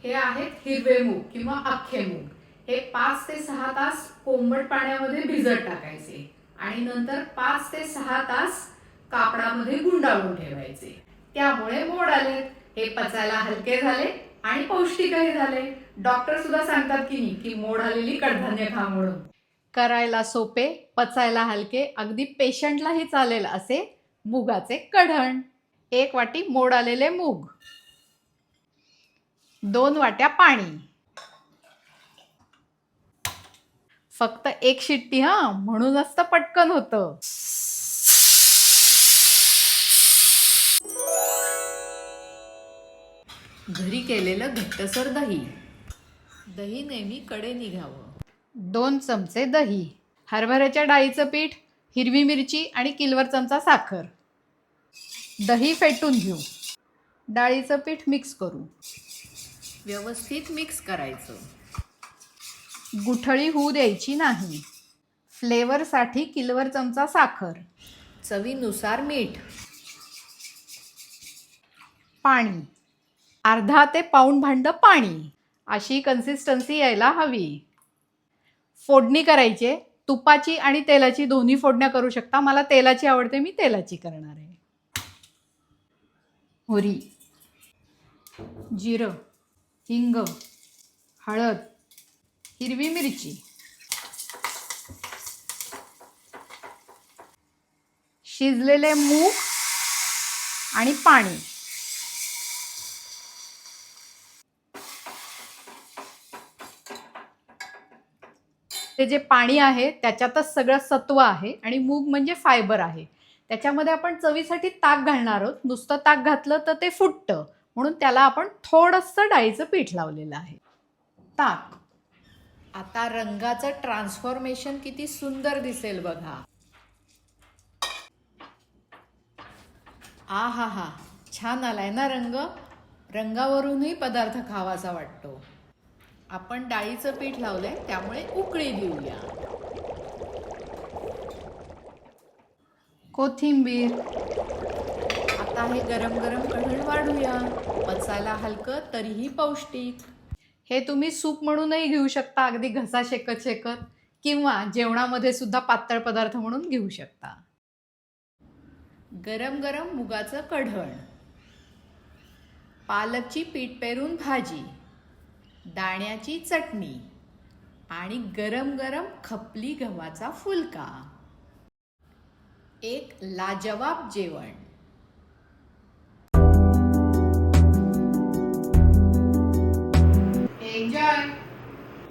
हे आहेत हिरवे मूग किंवा अख्खे मूग. हे 5 ते 6 तास कोमट पाण्यामध्ये भिजत टाकायचे आणि नंतर 5 ते 6 तास कापडामध्ये गुंडाळून ठेवायचे. त्यामुळे मोड आले. हे पचायला हलके झाले आणि पौष्टिकही झाले. डॉक्टर सुद्धा सांगतात की मोड आलेली कडधान्य खा म्हणून. करायला सोपे, पचायला हलके, अगदी पेशंटलाही चालेल असे मुगाचे कढण. 1 वाटी मोड आलेले मूग, 2 वाट्या पाणी, फक्त 1 शिट्टी म्हणूनच तर पटकन होतं. घरी केलेलं घट्टसर दही. दही नेहमी कडे निघावं. 2 चमचे दही, हरभऱ्याच्या डाळीचं पीठ, हिरवी मिरची आणि किलवर चमचा साखर. दही फेटून घेऊ. डाळीचं पीठ मिक्स करू. व्यवस्थित मिक्स करायचं. गुठळी होऊ द्यायची नाही. फ्लेवरसाठी किलवर चमचा साखर, चवीनुसार मीठ, पाणी, अर्धा ते पाऊण भांड पाणी. अशी कन्सिस्टन्सी यायला हवी. फोडणी करायची. तुपाची आणि तेलाची दोन्ही फोडण्या करू शकता. मला तेलाची आवडते, मी तेलाची करणार आहे. मोहरी, जिरं, हिंग, हळद, हिरवी मिरची, शिजलेले मूग आणि पाणी. ते जे पाणी आहे त्याच्यातच सगळं सत्व आहे आणि मूग म्हणजे फायबर आहे. त्याच्यामध्ये आपण चवीसाठी ताक घालणार आहोत. नुसतं ताक घातलं तर ते फुटतं, म्हणून त्याला आपण थोडंसं डाळीचं पीठ लावलेलं आहे. ताक. आता रंगाचं ट्रान्सफॉर्मेशन किती सुंदर दिसेल बघा. आहा, छान आलाय ना रंग. रंगावरूनही पदार्थ खावासा वाटतो. आपण डाळीचं पीठ लावलंय त्यामुळे उकळी देऊया. कोथिंबीर. आता हे गरम गरम कढण वाढूया. पचायला हलकं तरीही पौष्टिक. हे तुम्ही सूप म्हणूनही घेऊ शकता, अगदी घसा शेकत शेकत, किंवा जेवणामध्ये सुद्धा पातळ पदार्थ म्हणून घेऊ शकता. गरम गरम मुगाचं कढण, पालकची पीठ पेरून भाजी, दाण्याची चटणी आणि गरम गरम खपली गव्हाचा फुलका. एक लाजवाब जेवण.